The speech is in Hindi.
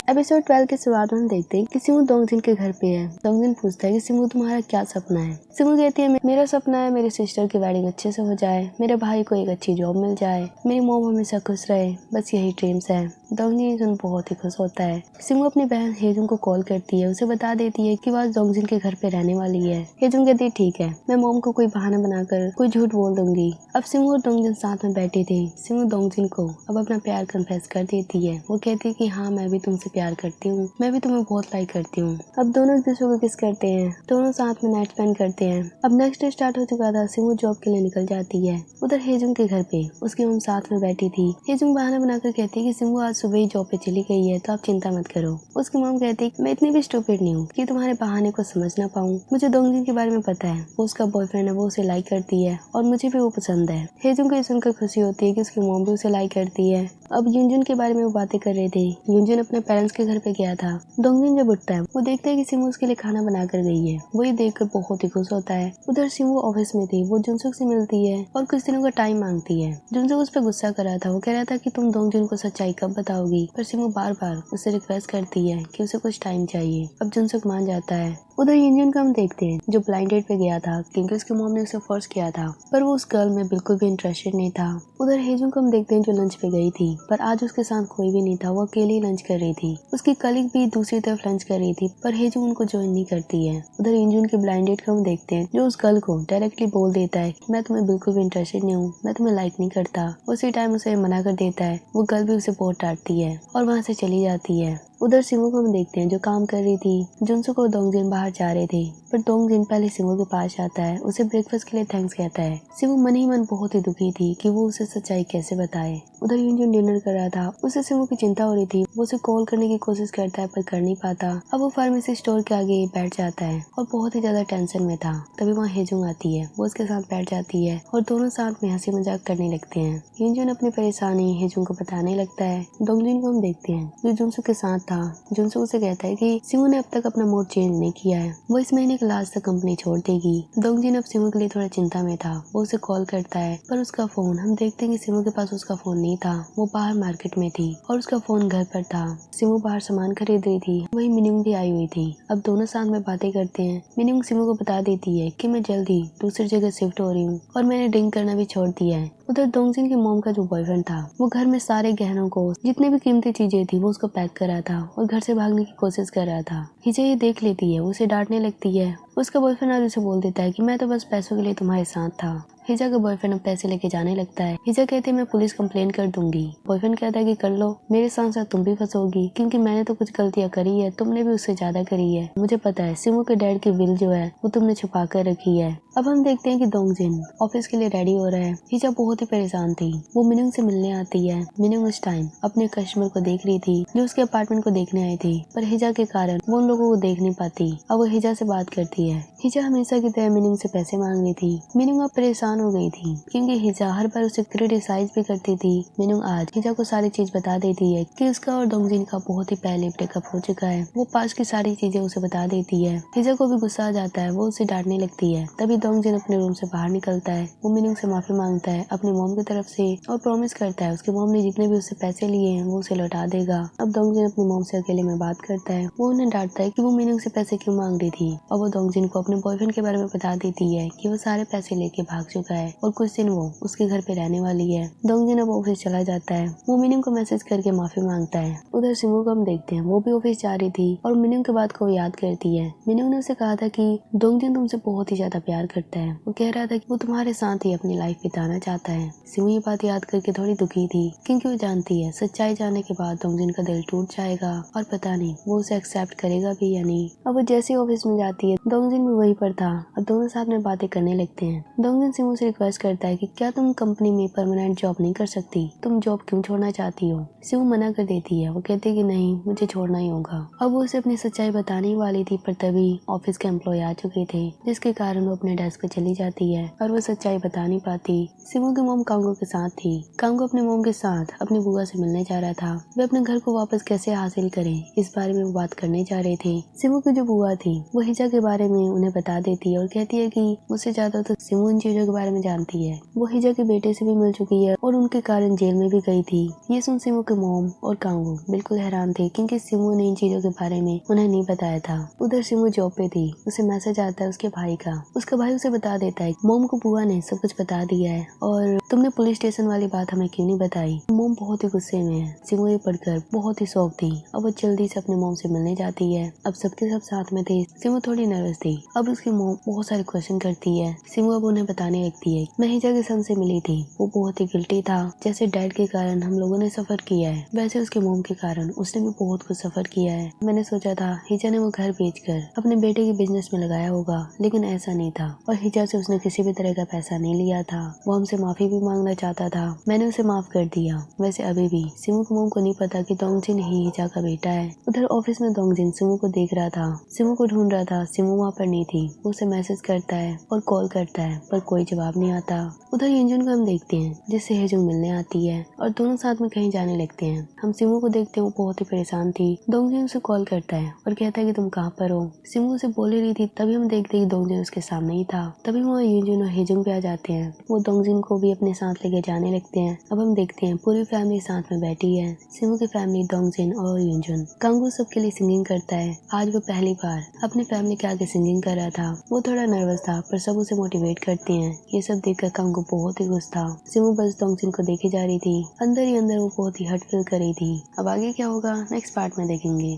एपिसोड 12 की शुरुआत में हम देखते हैं कि सिमू दोंगजिन के घर पे है। दोंगजिन पूछता है कि सिमू तुम्हारा क्या सपना है। सिमू कहती है मेरा सपना है मेरी सिस्टर की वेडिंग अच्छे से हो जाए, मेरे भाई को एक अच्छी जॉब मिल जाए, मेरी मॉम हमेशा खुश रहे, बस यही ड्रीम्स है। दोंगजिन सुन बहुत ही खुश होता है। सिमू अपनी बहन हेजुंग को कॉल करती है, उसे बता देती है कि वो आज दोंगजिन के घर पे रहने वाली है। हेजुंग कहती है ठीक है, मैं मॉम को कोई बहाना बनाकर कोई झूठ बोल दूंगी। अब सिमू और दोंगजिन साथ में बैठी थी। सिमू दोंगजिन को अब अपना प्यार कन्फेस कर देती है। वो कहती है कि हाँ मैं भी तुमसे प्यार करती हूँ, मैं भी तुम्हें बहुत लाइक करती हूँ। अब दोनों एक दूसरे को किस करते हैं, दोनों साथ में नाइट स्पेंड करते हैं। अब नेक्स्ट डे स्टार्ट हो चुका था। सिमू जॉब के लिए निकल जाती है। उधर हेजुंग के घर पे उसकी मम साथ में बैठी थी। हेजुंग बहाना बनाकर कहती है कि सिमू आज सुबह ही जॉब पे चली गई है, तो आप चिंता मत करो। उसकी मम कहती है मैं इतनी भी स्टूपिड नहीं हूँ कि तुम्हारे बहाने को समझ ना पाऊँ। मुझे दोंगजिन के बारे में पता है, वो उसका बॉयफ्रेंड है, वो उसे लाइक करती है और मुझे भी वो पसंद है। हेजुंग को ये सुनकर खुशी होती है कि उसकी मॉम भी उसे लाइक करती है। अब युनजुन के बारे में वो बातें कर रहे थे। युनजुन अपने पेरेंट्स के घर पे गया था। दोंगजिन जब उठता है वो देखता है कि सिमू उसके लिए खाना बना कर गई है। वो ये देखकर बहुत ही खुश होता है। उधर सिमू ऑफिस में थी। वो जुनसुक से मिलती है और कुछ दिनों का टाइम मांगती है। जुनसुक उस पर गुस्सा कर रहा था। वो कह रहा था कि तुम दोंगजिन को सच्चाई कब बताओगी, पर सिमू बार बार उससे रिक्वेस्ट करती है कि उसे कुछ टाइम चाहिए। अब जुनसुक मान जाता है। उधर युनजुन को हम देखते हैं जो ब्लाइंड डेट पे गया था क्योंकि उसकी मॉम ने उसे फोर्स किया था, पर वो उस गर्ल में बिल्कुल भी इंटरेस्टेड नहीं था। उधर हेजुंग को हम देखते हैं जो लंच पे गई थी, पर आज उसके साथ कोई भी नहीं था। वो अकेले ही लंच कर रही थी। उसकी कलीग भी दूसरी तरफ लंच कर रही थी, पर हेजुंग उनको ज्वाइन नहीं करती है। उधर युनजुन के ब्लाइंड डेट को हम देखते हैं जो उस गर्ल को डायरेक्टली बोल देता है कि मैं तुम्हें बिल्कुल भी इंटरेस्टेड नहीं हूँ, मैं तुम्हें लाइक नहीं करता। उसी टाइम उसे मना कर देता है। वो गर्ल भी उसे बहुत डांटती है और वहाँ से चली जाती है। उधर सिमू को हम देखते हैं जो काम कर रही थी। जुनसुक और दोंगजिन बाहर जा रहे थे, पर दोंगजिन पहले सिमू के पास जाता है, उसे ब्रेकफास्ट के लिए थैंक्स कहता है। सिमू मन ही मन बहुत ही दुखी थी कि वो उसे सच्चाई कैसे बताए। उधर युनजुन डिनर कर रहा था। उसे सिमू की चिंता हो रही थी। वो उसे कॉल करने की कोशिश करता है पर कर नहीं पाता। अब वो फार्मेसी स्टोर के आगे बैठ जाता है और बहुत ही ज्यादा टेंशन में था। तभी वहाँ हेजुंग आती है। वो उसके साथ बैठ जाती है और दोनों साथ में हंसी मजाक करने लगते हैं। युनजुन अपनी परेशानी हेजुंग को बताने लगता है। दोंगजिन को हम देखते हैं जो जुनसुक के साथ था। जुनसुक उसे कहता है कि सिमू ने अब तक अपना मूड चेंज नहीं किया है, वो इस महीने के लास्ट तक कंपनी छोड़ देगी। दोंगजिन अब सिमू के लिए थोड़ा चिंता में था। वो उसे कॉल करता है पर उसका फोन हम देखते हैं कि सिमू के पास उसका फोन नहीं था। वो बाहर मार्केट में थी और उसका फोन घर पर था। सिमू बाहर सामान खरीद रही थी। वहीं मिनिंग भी आई हुई थी। अब दोनों साथ में बातें करते हैं। मिनिंग सिमू को बता देती है कि मैं जल्दी दूसरी जगह शिफ्ट हो रही हूँ और मैंने ड्रिंक करना भी छोड़ दिया है। उधर दोंगजिन की मॉम का जो बॉयफ्रेंड था वो घर में सारे गहनों को, जितने भी कीमती चीजें थी, वो उसको पैक कर रहा था और घर से भागने की कोशिश कर रहा था। हिजा ये देख लेती है, उसे डांटने लगती है। उसका बॉयफ्रेंड आज उसे बोल देता है कि मैं तो बस पैसों के लिए तुम्हारे साथ था। हिजा का बॉयफ्रेंड अब पैसे लेके जाने लगता है। हिजा कहती है मैं पुलिस कंप्लेन कर दूंगी। बॉयफ्रेंड कहता है कि कर लो, मेरे साथ साथ तुम भी फंसोगी क्योंकि मैंने तो कुछ गलतियां करी है, तुमने भी उससे ज्यादा करी है। मुझे पता है सिमू के डैड की विल जो है वो तुमने छुपा कर रखी है। अब हम देखते हैं कि दोंगजिन ऑफिस के लिए रेडी हो रहा है। हिजा बहुत ही परेशान थी। वो मिनिंग से मिलने आती है। मिनिंग उस टाइम अपने कस्टमर को देख रही थी जो उसके अपार्टमेंट को देखने आए थे, पर हिजा के कारण वो उन लोगों को देख नहीं पाती। अब वो हिजा से बात करती है। हिजा हमेशा की तरह मिनिंग से पैसे मांग रही थी। मिनिंग अब परेशान हो गई थी क्योंकि हिजा हर बार उसे क्रिटिसाइज भी करती थी। मिनिंग आज हिजा को सारी चीज बता देती है कि उसका और दोंगजिन का बहुत ही पहले ब्रेकअप हो चुका है। वो पास की सारी चीजें उसे बता देती है। हिजा को भी गुस्सा आ जाता है। वो उसे डांटने लगती है। तभी दोंगजिन अपने रूम से बाहर निकलता है। वो मिनिंग से माफी मांगता है अपनी मॉम की तरफ से और प्रॉमिस करता है उसकी मॉम ने जितने भी उससे पैसे लिए हैं वो उसे लौटा देगा। अब दोंगजिन अपनी मॉम से अकेले में बात करता है। वो उन्हें डांटता है कि वो मिनिंग से पैसे क्यों मांग रही थी और वो दोंगजिन को अपने बॉयफ्रेंड के बारे में बता देती है कि वो सारे पैसे लेके भाग चुका है और कुछ दिन वो उसके घर पे रहने वाली है। दोंगजिन अब ऑफिस चला जाता है। वो मिनिंग को मैसेज करके माफी मांगता है। उधर सिमू को हम देखते हैं वो भी ऑफिस जा रही थी और मिनिंग के बात को याद करती है। मिनिंग ने उसे कहा था कि दोंगजिन तुमसे बहुत ही ज्यादा प्यार करता है। वो कह रहा था कि वो तुम्हारे साथ ही अपनी लाइफ बिताना चाहता है। सिमू ये बात याद करके थोड़ी दुखी थी क्योंकि वो जानती है सच्चाई जानने के बाद दोंगजिन का दिल टूट जाएगा और पता नहीं वो उसे एक्सेप्ट करेगा भी या नहीं। अब वो जैसे ऑफिस में जाती है दोंगजिन भी वहीं पर था। अब दोनों साथ में बातें करने लगते हैं। दोंगजिन सिमू से रिक्वेस्ट करता है कि क्या तुम कंपनी में परमानेंट जॉब नहीं कर सकती, तुम जॉब क्यों छोड़ना चाहती हो। सिमू मना कर देती है। वो कहती है कि नहीं मुझे छोड़ना ही होगा। अब वो उसे अपनी सच्चाई बताने ही वाली थी पर तभी ऑफिस के एम्प्लॉय आ चुके थे जिसके कारण वो अपने डेस्क पे चली जाती है और वो सच्चाई बता नहीं पाती। सिमू की मॉम कांगो के साथ थी। कांगो अपने मॉम के साथ अपनी बुआ से मिलने जा रहा था। वे अपने घर को वापस कैसे हासिल करें इस बारे में वो बात करने जा रहे थे। सिमू की जो बुआ थी वो हिजा के बारे में उन्हें बता देती है और कहती है कि मुझसे ज्यादा तो सिमू इन चीजों के बारे में जानती है। वो हिजा के बेटे से भी मिल चुकी है और उनके कारण जेल में भी गई थी। ये सुन सिमो के मॉम और कांगू बिल्कुल हैरान थे क्योंकि सिमो ने इन चीजों के बारे में उन्हें नहीं बताया था। उधर सिमो जॉब पे थी। उसे मैसेज आता है उसके भाई का। उसका भाई उसे बता देता है मॉम को बुआ ने सब कुछ बता दिया है और तुमने पुलिस स्टेशन वाली बात हमें क्यों नहीं बताई। मॉम बहुत ही गुस्से में है। सिमो ये पढ़कर बहुत ही शौक थी। अब वो जल्दी से अपने मॉम से मिलने जाती है। अब सबके सब साथ में थे। सिमो थोड़ी नर्वस थी। अब उसकी मॉम बहुत सारे क्वेश्चन करती है। सिमो अब उन्हें बताने लगती है मैं हिजा के सन से मिली थी। वो बहुत ही गिल्टी था। जैसे डैड के कारण हम लोगों ने सफर किया है वैसे उसके मॉम के कारण उसने भी बहुत कुछ सफर किया है। मैंने सोचा था हिजा ने वो घर बेचकर अपने बेटे के बिजनेस में लगाया होगा लेकिन ऐसा नहीं था और हिजा से उसने किसी भी तरह का पैसा नहीं लिया था। वो हमसे माफी भी मांगना चाहता था। मैंने उसे माफ कर दिया। वैसे अभी भी सिमो के मॉम को नहीं पता कि दोंगजिन ही हिजा का बेटा है। उधर ऑफिस में दोंगजिन सिमो को देख रहा था। सिमो को ढूंढ रहा था। सिमो वहाँ पर नहीं थी। वो उसे मैसेज करता है और कॉल करता है पर कोई जवाब नहीं आता। उधर युनजुन को हम देखते हैं जिससे हेजुंग मिलने आती है और दोनों साथ में कहीं जाने लगते हैं। हम सिमो को देखते हैं वो बहुत ही परेशान थी। दोंगजिन उसे कॉल करता है और कहता है कि तुम कहाँ पर हो। सिमो उसे बोल ही रही थी तभी हम देखते हैं कि दोंगजिन उसके सामने ही था। तभी वहाँ युनजुन और हेजुंग पे आ जाते हैं। वो दोंगजिन को भी अपने साथ लेके जाने लगते हैं। अब हम देखते हैं पूरी फैमिली साथ में बैठी है। सिमो की फैमिली दोंगजिन और युनजुन। कांगू सबके लिए सिंगिंग करता है। आज वो पहली बार अपनी फैमिली के आगे सिंगिंग कर रहा था। वो थोड़ा नर्वस था पर सब उसे मोटिवेट करते हैं। ये सब देखकर कांगू बहुत ही खुश था। सिमो बस दोंगजिन को देखे जा रही थी। अंदर ही अंदर वो बहुत ही हर्ट फील कर रही थी। अब आगे क्या होगा नेक्स्ट पार्ट में देखेंगे।